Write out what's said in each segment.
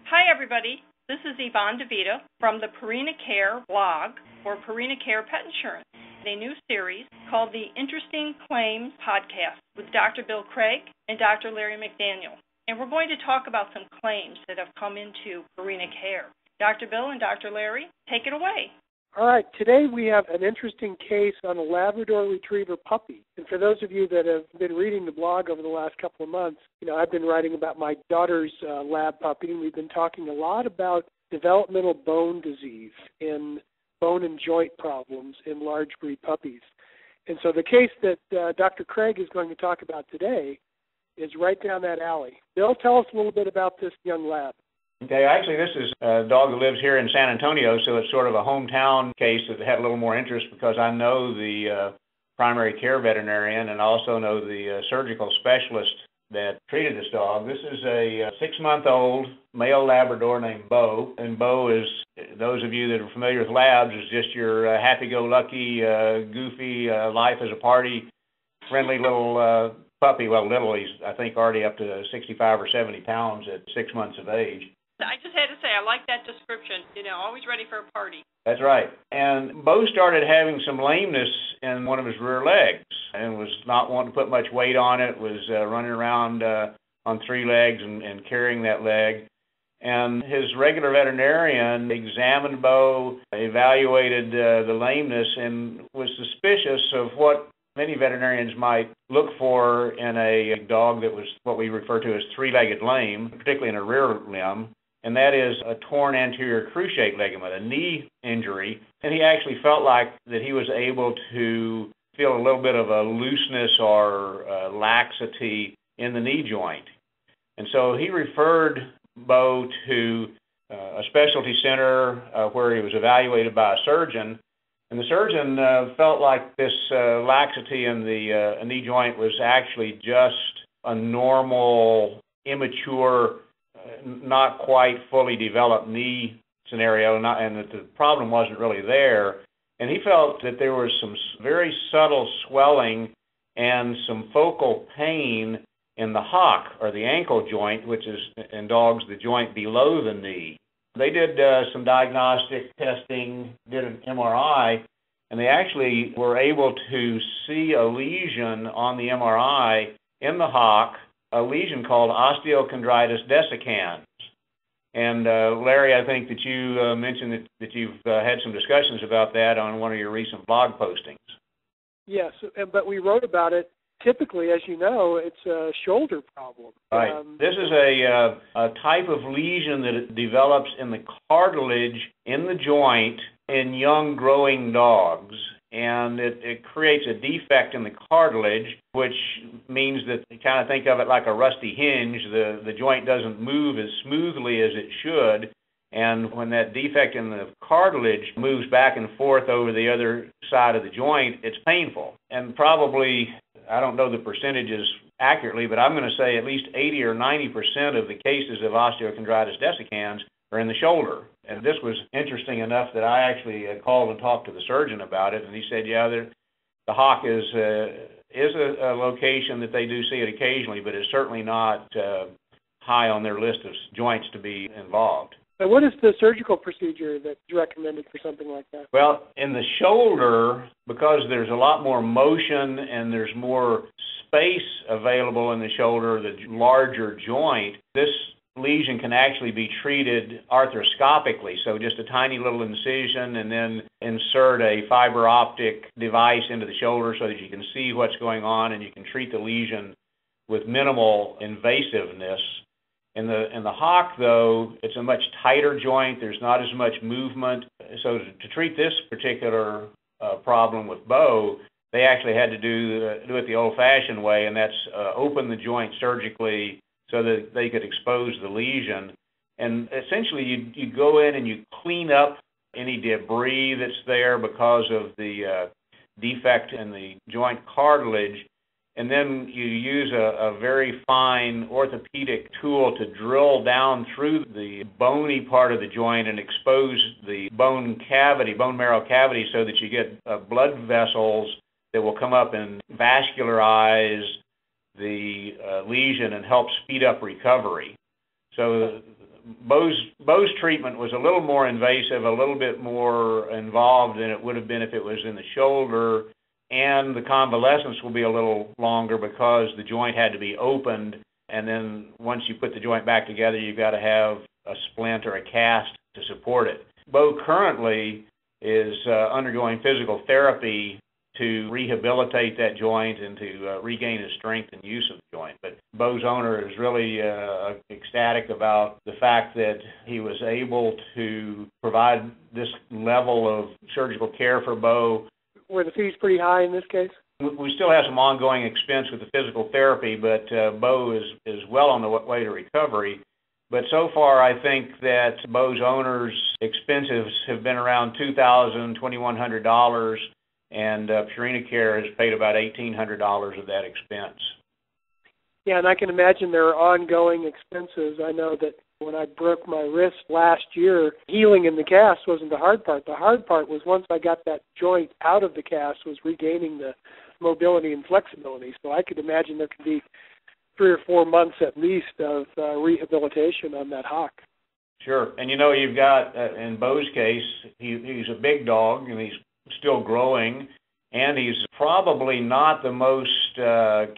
Hi, everybody. This is Yvonne DiVita from the PurinaCare Blog for PurinaCare Pet Insurance, a new series called the Interesting Claims Podcast with Dr. Bill Craig and Dr. Larry McDaniel. And we're going to talk about some claims that have come into PurinaCare. Dr. Bill and Dr. Larry, take it away. All right, today we have an interesting case on a Labrador Retriever puppy. And for those of you that have been reading the blog over the last couple of months, I've been writing about my daughter's lab puppy, and we've been talking a lot about developmental bone disease and bone and joint problems in large breed puppies. And so the case that Dr. Craig is going to talk about today is right down that alley. Bill, tell us a little bit about this young lab. Okay, actually this is a dog that lives here in San Antonio, so it's sort of a hometown case that had a little more interest because I know the primary care veterinarian and also know the surgical specialist that treated this dog. This is a 6-month-old male Labrador named Bo, and Bo is, those of you that are familiar with labs, is just your happy-go-lucky, goofy, life as a party, friendly little puppy. Well, little, he's I think already up to 65 or 70 pounds at 6 months of age. I just had to say, I like that description, always ready for a party. That's right. And Bo started having some lameness in one of his rear legs and was not wanting to put much weight on it, was running around on 3 legs and carrying that leg. And his regular veterinarian examined Bo, evaluated the lameness, and was suspicious of what many veterinarians might look for in a dog that was what we refer to as 3-legged lame, particularly in a rear limb. And that is a torn anterior cruciate ligament, a knee injury. And he actually felt like that he was able to feel a little bit of a looseness or laxity in the knee joint. And so he referred Bo to a specialty center where he was evaluated by a surgeon. And the surgeon felt like this laxity in the knee joint was actually just a normal, immature, not quite fully developed knee scenario, and that the problem wasn't really there. And he felt that there was some very subtle swelling and some focal pain in the hock, or the ankle joint, which is, in dogs, the joint below the knee. They did some diagnostic testing, did an MRI, and they actually were able to see a lesion on the MRI in the hock, a lesion called osteochondritis dissecans. And Larry, I think that you mentioned that you've had some discussions about that on one of your recent blog postings. Yes, but we wrote about it. Typically, as you know, it's a shoulder problem. Right. This is a type of lesion that develops in the cartilage in the joint in young growing dogs. And it creates a defect in the cartilage, which means that you kind of think of it like a rusty hinge. The joint doesn't move as smoothly as it should, and when that defect in the cartilage moves back and forth over the other side of the joint, it's painful. And probably, I don't know the percentages accurately, but I'm going to say at least 80 or 90% of the cases of osteochondritis dissecans are in the shoulder. And this was interesting enough that I actually called and talked to the surgeon about it, and he said, yeah, the hock is a location that they do see it occasionally, but it's certainly not high on their list of joints to be involved. And what is the surgical procedure that's recommended for something like that? Well, in the shoulder, because there's a lot more motion and there's more space available in the shoulder, the larger joint, this lesion can actually be treated arthroscopically, so just a tiny little incision and then insert a fiber optic device into the shoulder so that you can see what's going on and you can treat the lesion with minimal invasiveness. In the hock, though, it's a much tighter joint. There's not as much movement. So to treat this particular problem with Bo, they actually had to do it the old-fashioned way, and that's open the joint surgically so that they could expose the lesion. And essentially, you go in and you clean up any debris that's there because of the defect in the joint cartilage, and then you use a very fine orthopedic tool to drill down through the bony part of the joint and expose the bone marrow cavity, so that you get blood vessels that will come up and vascularize the lesion and help speed up recovery. So Bo's treatment was a little more invasive, a little bit more involved than it would have been if it was in the shoulder, and the convalescence will be a little longer because the joint had to be opened, and then once you put the joint back together, you've got to have a splint or a cast to support it. Bo currently is undergoing physical therapy to rehabilitate that joint and to regain his strength and use of the joint. But Bo's owner is really ecstatic about the fact that he was able to provide this level of surgical care for Bo. Were the fees pretty high in this case? We still have some ongoing expense with the physical therapy, but Bo is well on the way to recovery. But so far, I think that Bo's owner's expenses have been around $2,000, $2,100, and PurinaCare has paid about $1,800 of that expense. Yeah, and I can imagine there are ongoing expenses. I know that when I broke my wrist last year, healing in the cast wasn't the hard part. The hard part was once I got that joint out of the cast was regaining the mobility and flexibility. So I could imagine there could be 3 or 4 months at least of rehabilitation on that hock. Sure. And you know, you've got, in Bo's case, he's a big dog and he's still growing, and he's probably not the most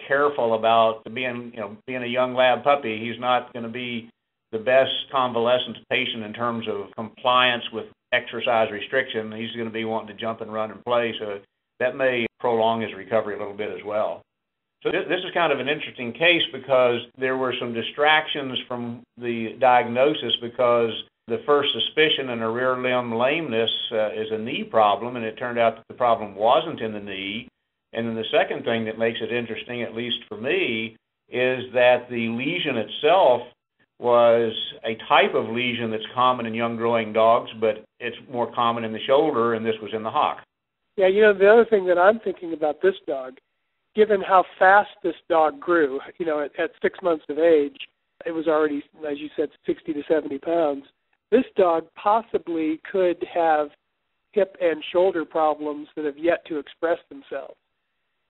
careful about being a young lab puppy. He's not going to be the best convalescent patient in terms of compliance with exercise restriction. He's going to be wanting to jump and run and play, so that may prolong his recovery a little bit as well. So this is kind of an interesting case because there were some distractions from the diagnosis because the first suspicion in a rear limb lameness is a knee problem, and it turned out that the problem wasn't in the knee. And then the second thing that makes it interesting, at least for me, is that the lesion itself was a type of lesion that's common in young growing dogs, but it's more common in the shoulder, and this was in the hock. Yeah, you know, the other thing that I'm thinking about this dog, given how fast this dog grew, you know, at 6 months of age, it was already, as you said, 60 to 70 pounds. This dog possibly could have hip and shoulder problems that have yet to express themselves.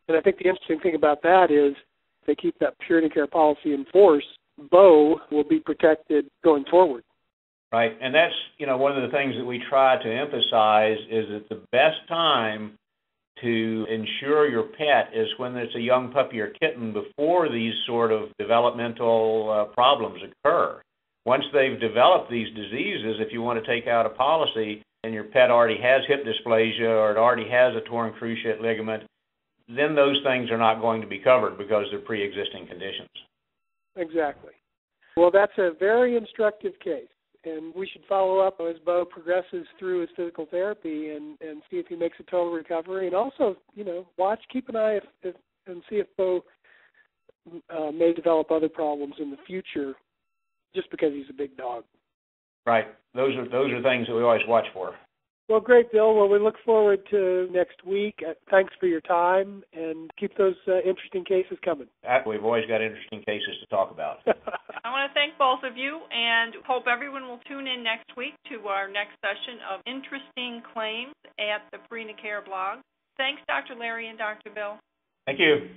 And I think the interesting thing about that is if they keep that PurinaCare policy in force, Bo will be protected going forward. Right, and that's, you know, one of the things that we try to emphasize is that the best time to insure your pet is when it's a young puppy or kitten before these sort of developmental problems occur. Once they've developed these diseases, if you want to take out a policy and your pet already has hip dysplasia or it already has a torn cruciate ligament, then those things are not going to be covered because they're pre-existing conditions. Exactly. Well, that's a very instructive case, and we should follow up as Bo progresses through his physical therapy and see if he makes a total recovery, and also, you know, keep an eye and see if Bo may develop other problems in the future just because he's a big dog. Right. Those are things that we always watch for. Well, great, Bill. Well, we look forward to next week. Thanks for your time, and keep those interesting cases coming. We've always got interesting cases to talk about. I want to thank both of you and hope everyone will tune in next week to our next session of Interesting Claims at the PurinaCare Blog. Thanks, Dr. Larry and Dr. Bill. Thank you.